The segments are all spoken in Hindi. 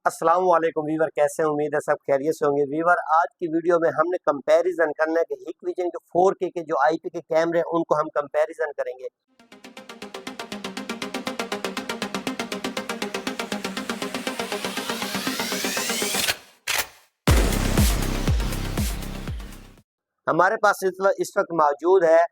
अस्सलाम वालेकुम वीवर, कैसे हैं? उम्मीद है सब खैरियत से होंगे। वीवर, आज की वीडियो में हमने कंपैरिजन करना है कि हिकविजन के 4K के जो आईपी के कैमरे हैं उनको हम कंपैरिजन करेंगे। हमारे पास इस वक्त मौजूद है,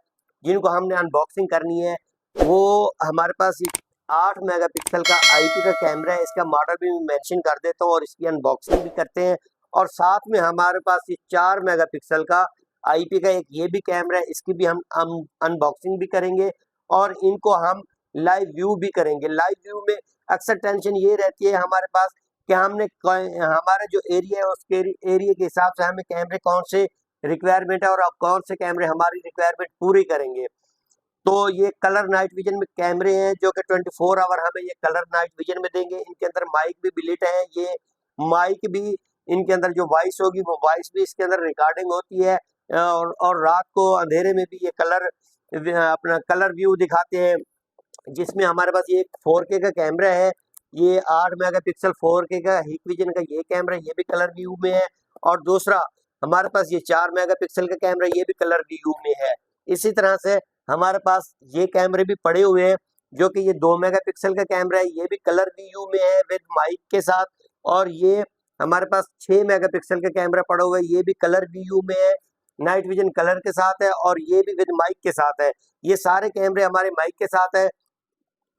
जिनको हमने अनबॉक्सिंग करनी है, वो हमारे पास 8 मेगापिक्सल का आईपी का कैमरा है। इसका मॉडल भी मेंशन कर देता हूँ और इसकी अनबॉक्सिंग भी करते हैं। और साथ में हमारे पास ये 4 मेगापिक्सल का आईपी का एक ये भी कैमरा है, इसकी भी हम अनबॉक्सिंग भी करेंगे और इनको हम लाइव व्यू भी करेंगे। लाइव व्यू में अक्सर टेंशन ये रहती है हमारे पास कि हमने हमारा जो एरिया है उसके एरिया के हिसाब से हमें कैमरे कौन से रिक्वायरमेंट है और अब कौन से कैमरे हमारी रिक्वायरमेंट पूरी करेंगे। तो ये कलर नाइट विजन में कैमरे हैं जो कि 24 आवर हमें ये कलर नाइट विजन में देंगे। इनके अंदर माइक भी बिल्ट है, ये माइक भी इनके अंदर जो वॉइस होगी वो वॉइस भी इसके अंदर रिकॉर्डिंग होती है। और रात को अंधेरे में भी ये कलर अपना कलर व्यू दिखाते हैं, जिसमें हमारे पास ये 4K का कैमरा है। ये 8 मेगापिक्सल 4K का हिकविजन का ये कैमरा, ये भी कलर व्यू में है। और दूसरा हमारे पास ये 4 मेगापिक्सल का कैमरा, ये भी कलर व्यू में है। इसी तरह से हमारे पास ये कैमरे भी पड़े हुए हैं जो कि ये 2 मेगापिक्सल का कैमरा है, ये भी कलर व्यू में है विद माइक के साथ। और ये हमारे पास 6 मेगापिक्सल का कैमरा पड़ा हुआ है, ये भी कलर व्यू में है, नाइट विजन कलर के साथ है और ये भी विद माइक के साथ है। ये सारे कैमरे हमारे माइक के साथ है।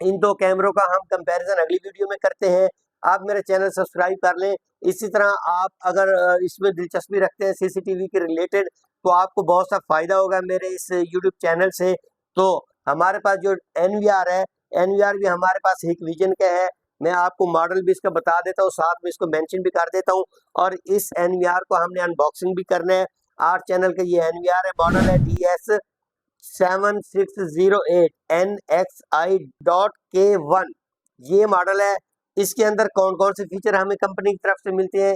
इन दो कैमरों का हम कंपैरिजन अगली वीडियो में करते हैं। आप मेरे चैनल सब्सक्राइब कर लें। इसी तरह आप अगर इसमें दिलचस्पी रखते हैं सीसीटीवी के रिलेटेड, तो आपको बहुत सा फायदा होगा मेरे इस यूट्यूब चैनल से। तो हमारे पास जो एनवीआर है, एनवीआर भी हमारे पास हिकविजन का है। मैं आपको मॉडल भी इसका बता देता हूँ, साथ में इसको मेंशन भी कर देता हूँ। और इस एनवीआर को हमने अनबॉक्सिंग भी करना है। आर चैनल का ये एनवीआर है, मॉडल है DS7608 NXI.K1, ये मॉडल है। इसके अंदर कौन कौन से फीचर हमें कंपनी की तरफ से मिलते हैं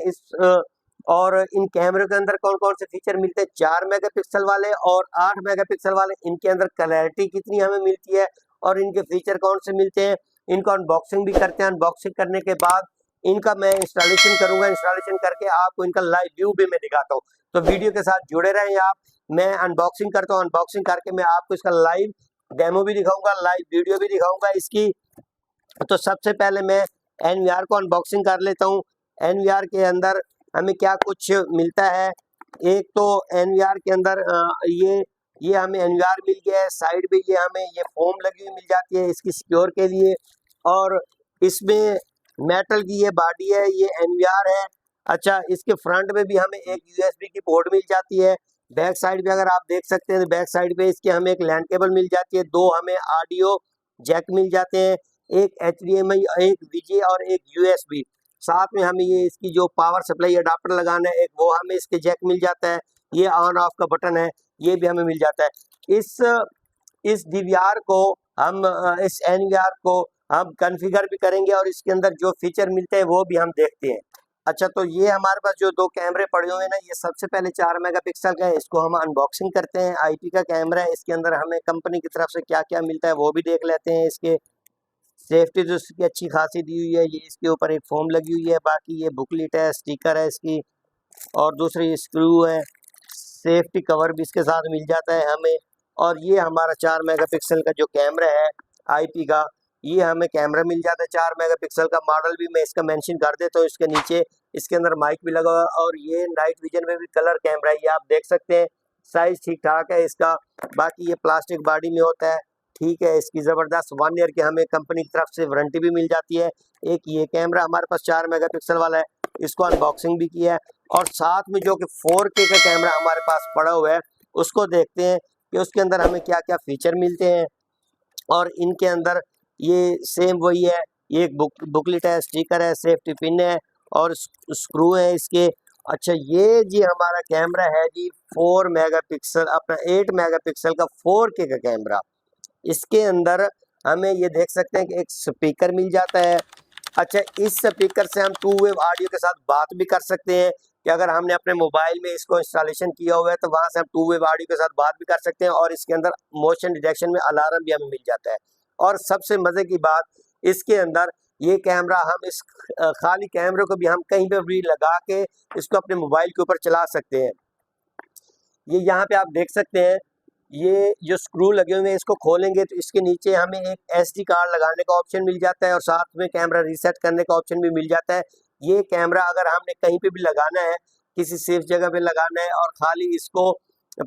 और इन कैमरे के अंदर कौन कौन से फीचर मिलते हैं, 4 मेगापिक्सल वाले और 8 मेगापिक्सल वाले, इनके अंदर क्लैरिटी कितनी हमें मिलती है और इनके फीचर कौन से मिलते हैं, इनको अनबॉक्सिंग भी करते हैं। अनबॉक्सिंग करने के बाद इनका मैं इंस्टॉलेशन करूंगा, इंस्टॉलेशन करके आपको इनका लाइव व्यू भी मैं दिखाता हूँ। तो वीडियो के साथ जुड़े रहें आप। मैं अनबॉक्सिंग करता हूँ, अनबॉक्सिंग करके मैं आपको इसका लाइव डेमो भी दिखाऊंगा, लाइव वीडियो भी दिखाऊंगा इसकी। तो सबसे पहले मैं एनवीआर को अनबॉक्सिंग कर लेता हूँ। एनवीआर के अंदर हमें क्या कुछ मिलता है। एक तो एनवीआर के अंदर ये हमें एनवीआर मिल गया है। साइड में ये हमें ये फोम लगी हुई मिल जाती है इसकी सिक्योर के लिए। और इसमें मेटल की ये बॉडी है, ये एनवीआर है। अच्छा, इसके फ्रंट में भी हमें एक यूएसबी की पोर्ट मिल जाती है। बैक साइड पे अगर आप देख सकते हैं, बैक साइड पे इसके हमें एक लैंड केबल मिल जाती है, 2 हमें ऑडियो जैक मिल जाते हैं, एक HDMI, एक VGA और एक USB। साथ में हमें ये इसकी जो पावर सप्लाई अडाप्टर लगाना है, एक वो हमें इसके जैक मिल जाता है। ये ऑन ऑफ का बटन है, ये भी हमें मिल जाता है। इस DVR को हम इस NVR को हम कॉन्फ़िगर भी करेंगे और इसके अंदर जो फीचर मिलते हैं वो भी हम देखते हैं। अच्छा, तो ये हमारे पास जो 2 कैमरे पड़े हुए हैं ना, ये सबसे पहले 4 मेगापिक्सल का है, इसको हम अनबॉक्सिंग करते हैं। आईपी का कैमरा है, इसके अंदर हमें कंपनी की तरफ से क्या क्या मिलता है वो भी देख लेते हैं। इसके सेफ्टी तो इसकी अच्छी खासी दी हुई है, ये इसके ऊपर एक फोम लगी हुई है, बाकी ये बुकलेट है, स्टिकर है इसकी, और दूसरी स्क्रू है, सेफ्टी कवर भी इसके साथ मिल जाता है हमें। और ये हमारा 4 मेगापिक्सल का जो कैमरा है आईपी का, ये हमें कैमरा मिल जाता है 4 मेगापिक्सल का। मॉडल भी मैं इसका मेंशन कर देता हूँ इसके नीचे। इसके अंदर माइक भी लगा हुआ है और ये नाइट विजन में भी कलर कैमरा है, ये आप देख सकते हैं। साइज ठीक ठाक है इसका। बाकी ये प्लास्टिक बॉडी में होता है, ठीक है। इसकी ज़बरदस्त 1 ईयर की हमें कंपनी की तरफ से वारंटी भी मिल जाती है। एक ये कैमरा हमारे पास 4 मेगापिक्सल वाला है, इसको अनबॉक्सिंग भी किया है। और साथ में जो कि 4K का कैमरा हमारे पास पड़ा हुआ है, उसको देखते हैं कि उसके अंदर हमें क्या क्या फीचर मिलते हैं। और इनके अंदर ये सेम वही है, ये एक बुकलेट है, स्टिकर है, सेफ्टी पिन है और स्क्रू है इसके। अच्छा, ये जी हमारा कैमरा है जी 4 मेगापिक्सल, अपना 8 मेगापिक्सल का 4K का कैमरा। इसके अंदर हमें ये देख सकते हैं कि एक स्पीकर मिल जाता है। अच्छा, इस स्पीकर से हम 2 वे ऑडियो के साथ बात भी कर सकते हैं कि अगर हमने अपने मोबाइल में इसको इंस्टॉलेशन किया हुआ है तो वहाँ से हम 2 वे ऑडियो के साथ बात भी कर सकते हैं। और इसके अंदर मोशन डिटेक्शन में अलार्म भी हमें मिल जाता है। और सबसे मज़े की बात, इसके अंदर ये कैमरा हम इस खाली कैमरे को भी हम कहीं पे भी लगा के इसको अपने मोबाइल के ऊपर चला सकते हैं। ये यहाँ पे आप देख सकते हैं, ये जो स्क्रू लगे हुए हैं इसको खोलेंगे तो इसके नीचे हमें एक SD कार्ड लगाने का ऑप्शन मिल जाता है और साथ में कैमरा रीसेट करने का ऑप्शन भी मिल जाता है। ये कैमरा अगर हमने कहीं पे भी लगाना है, किसी सेफ जगह पे लगाना है और खाली इसको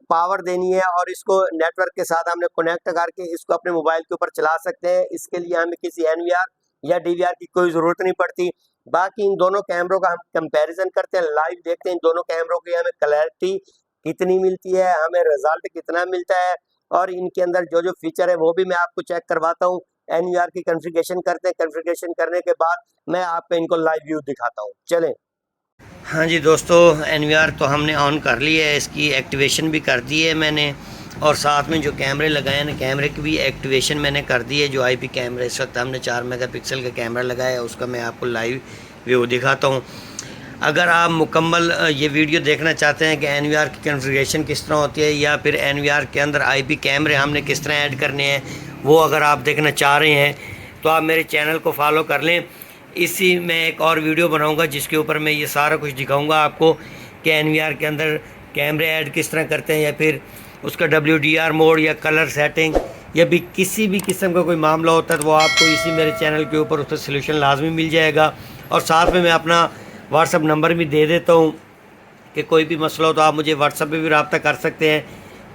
पावर देनी है और इसको नेटवर्क के साथ हमने कनेक्ट करके इसको अपने मोबाइल के ऊपर चला सकते हैं। इसके लिए हमें किसी NVR या DVR की कोई ज़रूरत नहीं पड़ती। बाकी इन दोनों कैमरों का हम कंपैरिजन करते हैं, लाइव देखते हैं इन दोनों कैमरों की हमें क्लैरिटी कितनी मिलती है, हमें रिजल्ट कितना मिलता है और इनके अंदर जो जो फीचर है वो भी मैं आपको चेक करवाता हूँ। NVR की कॉन्फ़िगरेशन करते हैं, कॉन्फ़िगरेशन करने के बाद मैं आपको इनको लाइव व्यू दिखाता हूँ। चलें। हाँ जी दोस्तों, NVR तो हमने ऑन कर लिया है, इसकी एक्टिवेशन भी कर दी है मैंने और साथ में जो कैमरे लगाए हैं कैमरे की भी एक्टिवेशन मैंने कर दी है। जो IP कैमरा इस वक्त हमने 4 मेगापिक्सल का कैमरा लगाया है उसका मैं आपको लाइव व्यू दिखाता हूँ। अगर आप मुकम्मल ये वीडियो देखना चाहते हैं कि NVR की कॉन्फ़िगरेशन किस तरह होती है या फिर NVR के अंदर IP कैमरे हमने किस तरह ऐड करने हैं, वो अगर आप देखना चाह रहे हैं तो आप मेरे चैनल को फॉलो कर लें। इसी में एक और वीडियो बनाऊंगा जिसके ऊपर मैं ये सारा कुछ दिखाऊंगा आपको कि NVR के अंदर कैमरे ऐड किस तरह करते हैं या फिर उसका WDR मोड या कलर सेटिंग या भी किसी भी किस्म का कोई मामला होता है तो वो आपको इसी मेरे चैनल के ऊपर उसका सलूशन लाजमी मिल जाएगा। और साथ में मैं अपना व्हाट्सअप नंबर भी दे देता हूँ कि कोई भी मसला हो तो आप मुझे व्हाट्सअप पे भी रब्ता कर सकते हैं।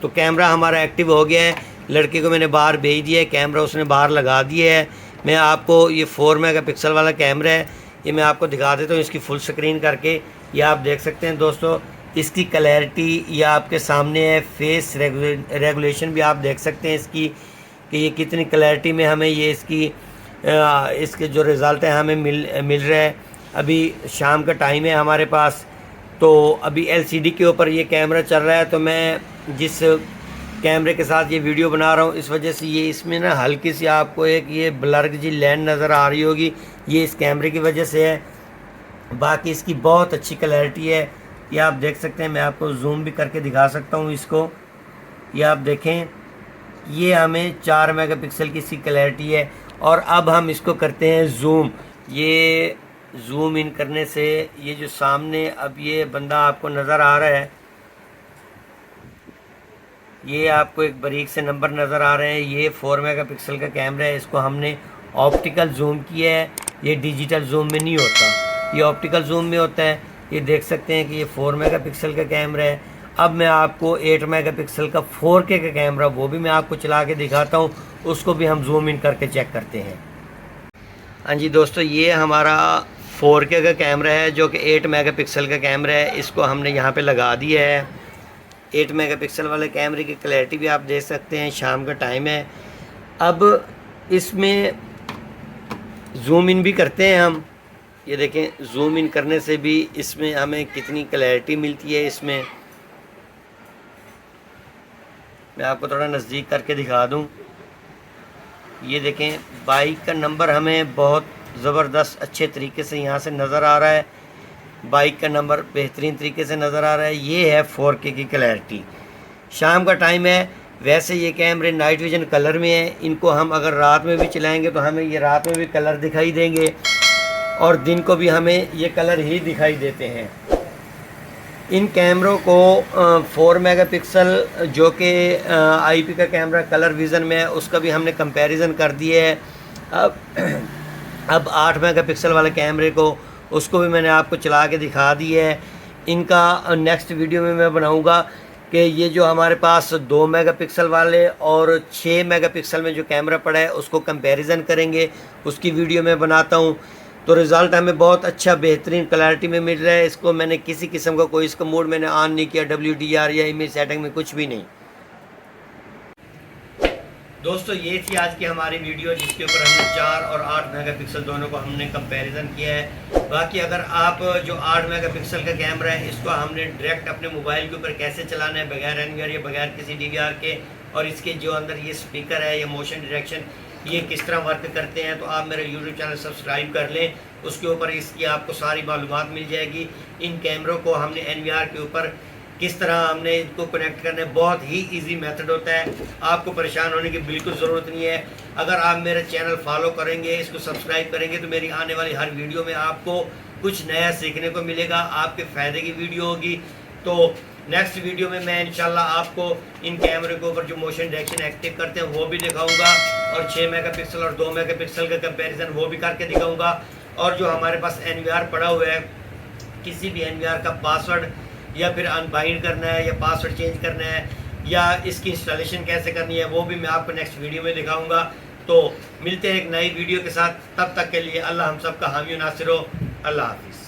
तो कैमरा हमारा एक्टिव हो गया है, लड़के को मैंने बाहर भेज दिया है, कैमरा उसने बाहर लगा दिया है। मैं आपको ये 4 मेगापिक्सल वाला कैमरा है, ये मैं आपको दिखा देता हूँ इसकी फुल स्क्रीन करके। ये आप देख सकते हैं दोस्तों, इसकी क्लैरिटी ये आपके सामने है। फेस रेगुलेशन भी आप देख सकते हैं इसकी कि ये कितनी क्लैरिटी में हमें ये इसके जो रिज़ल्ट हैं हमें मिल रहा है। अभी शाम का टाइम है हमारे पास, तो अभी LCD के ऊपर ये कैमरा चल रहा है। तो मैं जिस कैमरे के साथ ये वीडियो बना रहा हूँ इस वजह से ये इसमें ना हल्की सी आपको एक ये ब्लर जी लाइन नज़र आ रही होगी, ये इस कैमरे की वजह से है। बाकी इसकी बहुत अच्छी क्लैरिटी है, ये आप देख सकते हैं। मैं आपको जूम भी करके दिखा सकता हूँ इसको, ये आप देखें, ये हमें 4 मेगापिक्सल की इसकी क्लैरिटी है। और अब हम इसको करते हैं जूम। ये जूम इन करने से ये जो सामने अब ये बंदा आपको नज़र आ रहा है, ये आपको एक बारीक से नंबर नज़र आ रहे हैं। ये 4 मेगापिक्सल का कैमरा है, इसको हमने ऑप्टिकल जूम किया है। ये डिजिटल जूम में नहीं होता, ये ऑप्टिकल जूम में होता है। ये देख सकते हैं कि ये 4 मेगापिक्सल का कैमरा है। अब मैं आपको 8 मेगापिक्सल का 4K का कैमरा वो भी मैं आपको चला के दिखाता हूँ, उसको भी हम जूम इन करके चेक करते हैं। हाँ जी दोस्तों, ये हमारा 4K का कैमरा है जो कि 8 मेगापिक्सल का कैमरा है। इसको हमने यहाँ पे लगा दिया है। 8 मेगापिक्सल वाले कैमरे की क्लैरिटी भी आप देख सकते हैं, शाम का टाइम है। अब इसमें जूम इन भी करते हैं हम, ये देखें, जूम इन करने से भी इसमें हमें कितनी क्लैरिटी मिलती है। इसमें मैं आपको थोड़ा नज़दीक करके दिखा दूं, ये देखें, बाइक का नंबर हमें बहुत ज़बरदस्त अच्छे तरीके से यहाँ से नज़र आ रहा है। बाइक का नंबर बेहतरीन तरीके से नज़र आ रहा है। ये है 4K की क्लैरिटी। शाम का टाइम है, वैसे ये कैमरे नाइट विजन कलर में है। इनको हम अगर रात में भी चलाएंगे तो हमें ये रात में भी कलर दिखाई देंगे और दिन को भी हमें ये कलर ही दिखाई देते हैं। इन कैमरों को 4 मेगापिक्सल जो कि IP का कैमरा कलर विज़न में है उसका भी हमने कंपैरिजन कर दिया है। अब 8 मेगापिक्सल वाले कैमरे को उसको भी मैंने आपको चला के दिखा दिया है। इनका नेक्स्ट वीडियो में मैं बनाऊंगा कि ये जो हमारे पास 2 मेगापिक्सल वाले और 6 मेगापिक्सल में जो कैमरा पड़ा है उसको कंपैरिजन करेंगे, उसकी वीडियो मैं बनाता हूँ। तो रिज़ल्ट हमें बहुत अच्छा बेहतरीन क्लैरिटी में मिल रहा है। इसको मैंने किसी किस्म का कोई इसका मोड मैंने ऑन नहीं किया, WDR या इमेज सेटिंग में कुछ भी नहीं। दोस्तों, ये थी आज की हमारी वीडियो जिसके ऊपर हमने 4 और 8 मेगापिक्सल दोनों को हमने कंपैरिजन किया है। बाकी अगर आप जो 8 मेगापिक्सल का कैमरा है इसको हमने डायरेक्ट अपने मोबाइल के ऊपर कैसे चलाना है बगैर NVR या बगैर किसी DVR के, और इसके जो अंदर ये स्पीकर है या मोशन डायरेक्शन ये किस तरह वर्क करते हैं, तो आप मेरे YouTube चैनल सब्सक्राइब कर लें। उसके ऊपर इसकी आपको सारी मालूमात मिल जाएगी। इन कैमरों को हमने NVR के ऊपर किस तरह हमने इनको कनेक्ट करना है, बहुत ही इजी मेथड होता है, आपको परेशान होने की बिल्कुल ज़रूरत नहीं है। अगर आप मेरा चैनल फॉलो करेंगे, इसको सब्सक्राइब करेंगे, तो मेरी आने वाली हर वीडियो में आपको कुछ नया सीखने को मिलेगा, आपके फ़ायदे की वीडियो होगी। तो नेक्स्ट वीडियो में मैं इंशाल्लाह आपको इन कैमरे के ऊपर जो मोशन डिटेक्शन एक्टिव करते हैं वो भी दिखाऊंगा, और 6 मेगापिक्सल और 2 मेगापिक्सल का कंपैरिजन वो भी करके दिखाऊंगा। और जो हमारे पास NVR पड़ा हुआ है, किसी भी NVR का पासवर्ड या फिर अनबाइंड करना है या पासवर्ड चेंज करना है या इसकी इंस्टॉलेशन कैसे करनी है, वो भी मैं आपको नेक्स्ट वीडियो में दिखाऊंगा। तो मिलते हैं एक नई वीडियो के साथ, तब तक के लिए अल्लाह हम सब का हामी नासिर हो। अल्लाह हाफिज़।